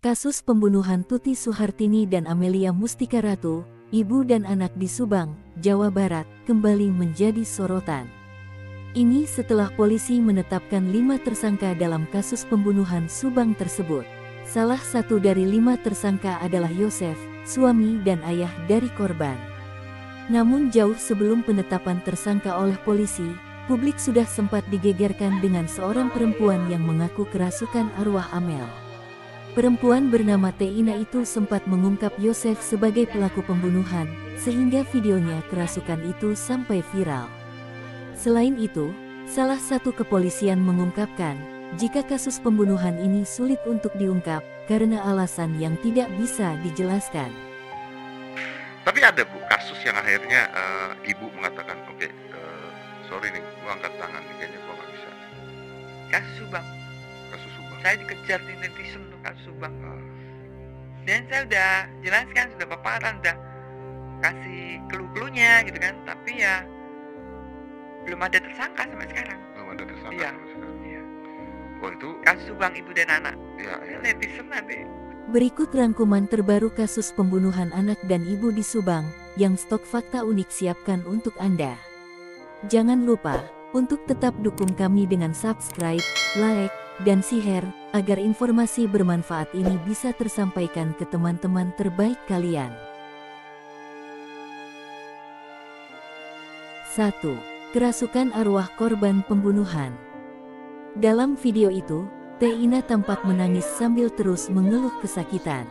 Kasus pembunuhan Tuti Suhartini dan Amelia Mustika Ratu, ibu dan anak di Subang, Jawa Barat, kembali menjadi sorotan. Ini setelah polisi menetapkan 5 tersangka dalam kasus pembunuhan Subang tersebut. Salah satu dari 5 tersangka adalah Yosef, suami dan ayah dari korban. Namun jauh sebelum penetapan tersangka oleh polisi, publik sudah sempat digegerkan dengan seorang perempuan yang mengaku kerasukan arwah Amel. Perempuan bernama Teina itu sempat mengungkap Yosef sebagai pelaku pembunuhan, sehingga videonya kerasukan itu sampai viral. Selain itu, salah satu kepolisian mengungkapkan, jika kasus pembunuhan ini sulit untuk diungkap, karena alasan yang tidak bisa dijelaskan. Tapi ada Bu, kasus yang akhirnya ibu mengatakan, oke, sorry nih, gua angkat tangan nih, kayaknya gua nggak bisa. Kasus Subang. Kasus Subang. Saya dikejar di netizen tuh kasus Subang. Dan saya udah jelaskan, sudah paparan, udah kasih clue-cluenya gitu kan. Tapi ya belum ada tersangka sampai sekarang. Belum ada tersangka Iya. sampai sekarang. Iya. Oh itu? Kasus Subang ibu dan anak. Iya. Netizen nanti. Berikut rangkuman terbaru kasus pembunuhan anak dan ibu di Subang, yang stok fakta unik siapkan untuk Anda. Jangan lupa untuk tetap dukung kami dengan subscribe, like, dan share, agar informasi bermanfaat ini bisa tersampaikan ke teman-teman terbaik kalian. 1. Kerasukan arwah korban pembunuhan. Dalam video itu, Teina tampak menangis sambil terus mengeluh kesakitan.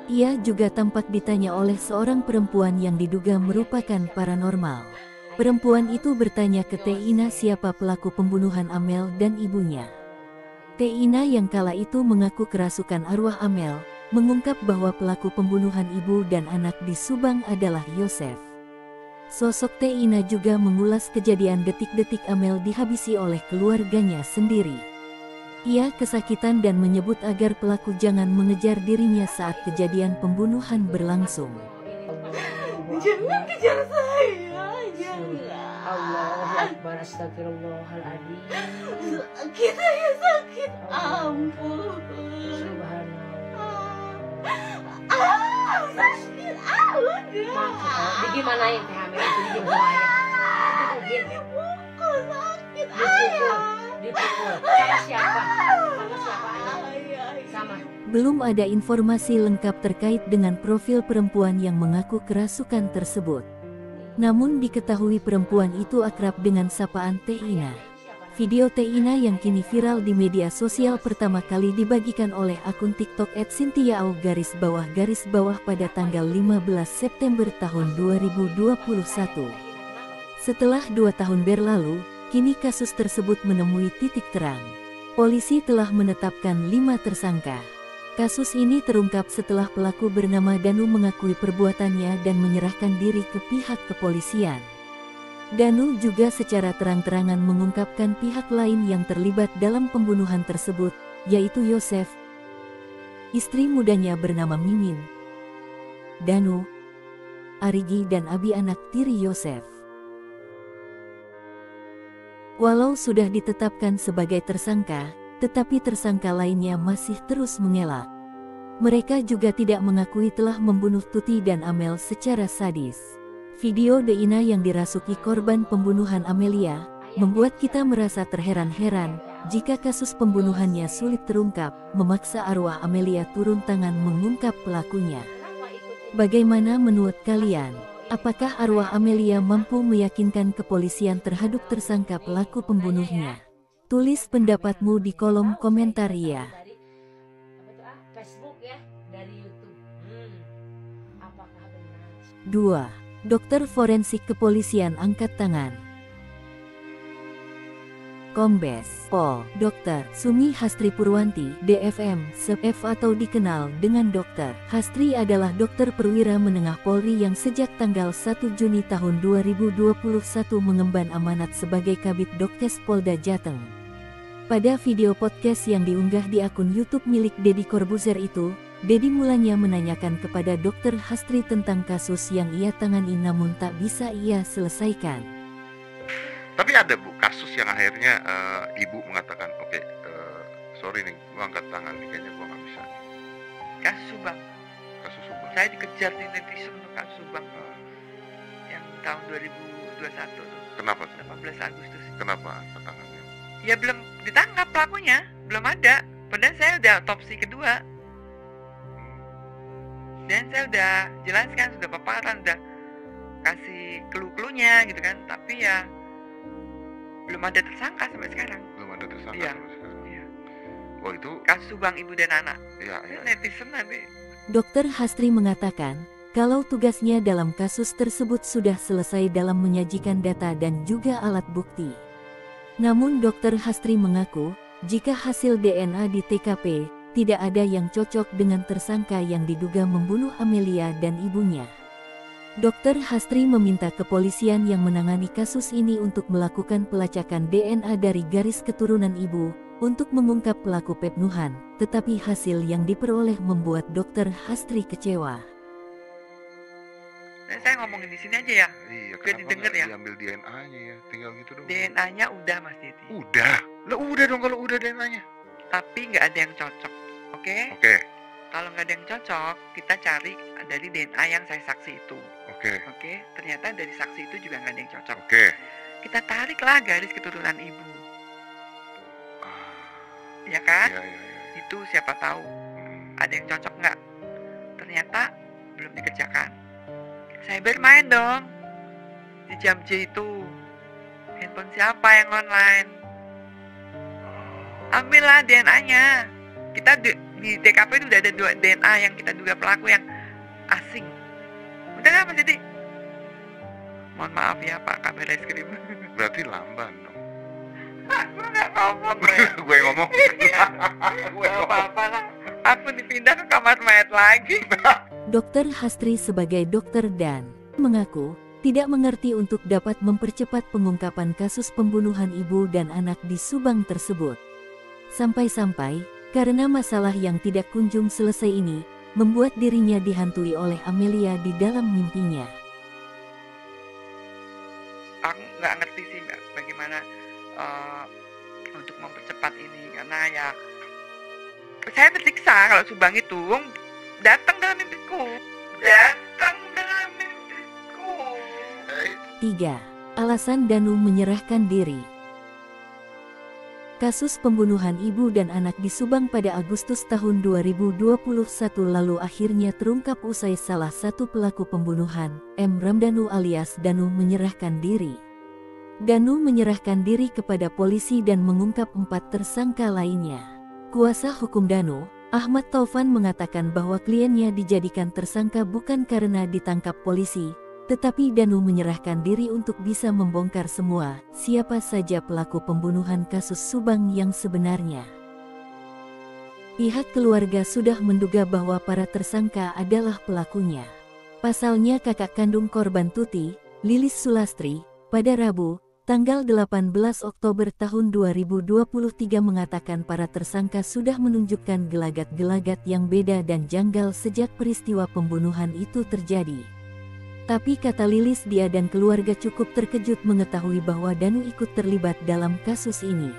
Ia juga tampak ditanya oleh seorang perempuan yang diduga merupakan paranormal. Perempuan itu bertanya ke Teina siapa pelaku pembunuhan Amel dan ibunya. Teina yang kala itu mengaku kerasukan arwah Amel, mengungkap bahwa pelaku pembunuhan ibu dan anak di Subang adalah Yosef. Sosok Teina juga mengulas kejadian detik-detik Amel dihabisi oleh keluarganya sendiri. Ia kesakitan dan menyebut agar pelaku jangan mengejar dirinya saat kejadian pembunuhan berlangsung. Jangan kejar saya, jangan. Allahu Akbar, astagfirullahaladzim. Sakit, saya sakit, ampun. Subhanallah. Sakit, udah. Digimanain teh Amel itu digimanain? Dipukul, sakit, ayah. Dipukul. Sama siapa? Sama siapa? Sama. Belum ada informasi lengkap terkait dengan profil perempuan yang mengaku kerasukan tersebut. Namun diketahui perempuan itu akrab dengan sapaan Teina. Video Teina yang kini viral di media sosial pertama kali dibagikan oleh akun TikTok @cynthia_garis bawah pada tanggal 15 September tahun 2021. Setelah 2 tahun berlalu, kini kasus tersebut menemui titik terang. Polisi telah menetapkan 5 tersangka. Kasus ini terungkap setelah pelaku bernama Danu mengakui perbuatannya dan menyerahkan diri ke pihak kepolisian. Danu juga secara terang-terangan mengungkapkan pihak lain yang terlibat dalam pembunuhan tersebut, yaitu Yosef, istri mudanya bernama Mimin, Danu, Arigi dan Abi anak tiri Yosef. Walau sudah ditetapkan sebagai tersangka, tetapi tersangka lainnya masih terus mengelak. Mereka juga tidak mengakui telah membunuh Tuti dan Amel secara sadis. Video Teina yang dirasuki korban pembunuhan Amelia, membuat kita merasa terheran-heran, jika kasus pembunuhannya sulit terungkap, memaksa arwah Amelia turun tangan mengungkap pelakunya. Bagaimana menurut kalian? Apakah arwah Amelia mampu meyakinkan kepolisian terhadap tersangka pelaku pembunuhnya? Tulis pendapatmu di kolom komentar ya. Facebook ya, dari YouTube. Apakah benar? 2. Dokter forensik kepolisian angkat tangan. Kombes Pol Dr. Sumi Hastri Purwanti, DFM, SEF atau dikenal dengan Dr. Hastri adalah dokter perwira menengah Polri yang sejak tanggal 1 Juni tahun 2021 mengemban amanat sebagai Kabid Dokes Polda Jateng. Pada video podcast yang diunggah di akun YouTube milik Deddy Corbuzier itu, Deddy mulanya menanyakan kepada Dr. Hastri tentang kasus yang ia tangani namun tak bisa ia selesaikan. Tapi ada Bu, kasus yang akhirnya ibu mengatakan, oke, sorry nih, gua angkat tangan nih, kayaknya gua nggak bisa. kasus Subang. Kasus Subang. Saya dikejar di netizen tuh kasus Subang yang tahun 2021 tuh. Kenapa tuh? 18 Agustus. Kenapa tangannya? Ya belum ditangkap pelakunya, belum ada. Padahal saya udah otopsi kedua. Dan saya udah jelaskan, sudah paparan, udah kasih clue-cluenya gitu kan. Tapi ya belum ada tersangka sampai sekarang. Belum ada tersangka Iya. sampai sekarang. Iya. Oh itu? Kasus Subang ibu dan anak. Iya, iya. Netizen nanti. Dokter Hastri mengatakan, kalau tugasnya dalam kasus tersebut sudah selesai dalam menyajikan data dan juga alat bukti. Namun Dokter Hastri mengaku, jika hasil DNA di TKP, tidak ada yang cocok dengan tersangka yang diduga membunuh Amelia dan ibunya. Dokter Hastri meminta kepolisian yang menangani kasus ini untuk melakukan pelacakan DNA dari garis keturunan ibu, untuk mengungkap pelaku pembunuhan, tetapi hasil yang diperoleh membuat Dokter Hastri kecewa. Nah, saya ngomongin di sini aja ya. Iya, Biar kenapa didengar nggak ya. diambil DNA-nya ya? Tinggal gitu dong. DNA-nya udah Mas Didi. Udah. Lah udah dong kalau udah DNA-nya. Tapi nggak ada yang cocok. Oke? Oke. Kalau nggak ada yang cocok, kita cari dari DNA yang saya saksi itu. Oke. Oke? Ternyata dari saksi itu juga nggak ada yang cocok. Oke. Kita tariklah garis keturunan ibu. Ah, Ya kan? iya, iya, iya. Itu siapa tahu ada yang cocok nggak. Ternyata belum dikerjakan. Saya bermain dong di jam J itu. Handphone siapa yang online? Ambillah DNA-nya. Kita di TKP itu udah ada 2 DNA yang kita duga pelaku yang asing. Udah nggak Mas Didi? Mohon maaf ya Pak Kabar Reskrim. Berarti lamban dong. Aku nggak ngomong. Gue ngomong. Gue Gak ngomong. apa-apa lah. Aku dipindah ke kamar mayat lagi. Dokter Hastri sebagai dokter dan mengaku tidak mengerti untuk dapat mempercepat pengungkapan kasus pembunuhan ibu dan anak di Subang tersebut. Sampai-sampai, karena masalah yang tidak kunjung selesai ini, membuat dirinya dihantui oleh Amelia di dalam mimpinya. Aku nggak ngerti sih Mbak, bagaimana untuk mempercepat ini. Karena ya, saya tersiksa kalau Subang itu datang dalam mimpiku. Datang dalam mimpiku. 3. Alasan Danu menyerahkan diri. Kasus pembunuhan ibu dan anak di Subang pada Agustus tahun 2021 lalu akhirnya terungkap usai salah satu pelaku pembunuhan, M. Ramdhanu alias Danu menyerahkan diri. Danu menyerahkan diri kepada polisi dan mengungkap 4 tersangka lainnya. Kuasa hukum Danu, Ahmad Taufan mengatakan bahwa kliennya dijadikan tersangka bukan karena ditangkap polisi, tetapi Danu menyerahkan diri untuk bisa membongkar semua, siapa saja pelaku pembunuhan kasus Subang yang sebenarnya. Pihak keluarga sudah menduga bahwa para tersangka adalah pelakunya. Pasalnya kakak kandung korban Tuti, Lilis Sulastri, pada Rabu, tanggal 18 Oktober tahun 2023 mengatakan para tersangka sudah menunjukkan gelagat-gelagat yang beda dan janggal sejak peristiwa pembunuhan itu terjadi. Tapi kata Lilis, dia dan keluarga cukup terkejut mengetahui bahwa Danu ikut terlibat dalam kasus ini.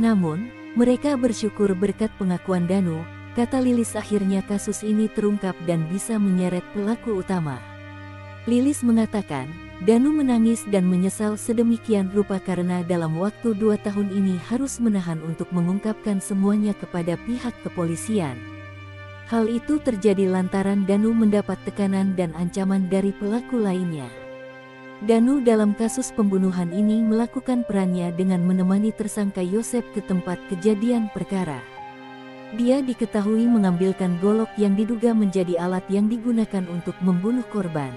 Namun, mereka bersyukur berkat pengakuan Danu, kata Lilis, akhirnya kasus ini terungkap dan bisa menyeret pelaku utama. Lilis mengatakan, Danu menangis dan menyesal sedemikian rupa karena dalam waktu 2 tahun ini harus menahan untuk mengungkapkan semuanya kepada pihak kepolisian. Hal itu terjadi lantaran Danu mendapat tekanan dan ancaman dari pelaku lainnya. Danu dalam kasus pembunuhan ini melakukan perannya dengan menemani tersangka Yosep ke tempat kejadian perkara. Dia diketahui mengambilkan golok yang diduga menjadi alat yang digunakan untuk membunuh korban.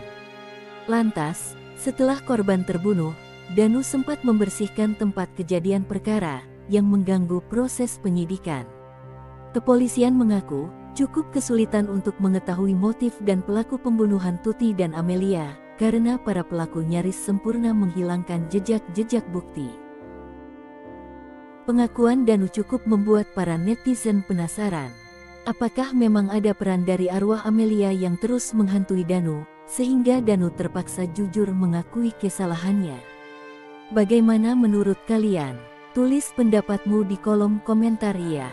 Lantas, setelah korban terbunuh, Danu sempat membersihkan tempat kejadian perkara yang mengganggu proses penyidikan. Kepolisian mengaku cukup kesulitan untuk mengetahui motif dan pelaku pembunuhan Tuti dan Amelia karena para pelaku nyaris sempurna menghilangkan jejak-jejak bukti. Pengakuan Danu cukup membuat para netizen penasaran. Apakah memang ada peran dari arwah Amelia yang terus menghantui Danu, sehingga Danu terpaksa jujur mengakui kesalahannya? Bagaimana menurut kalian? Tulis pendapatmu di kolom komentar ya.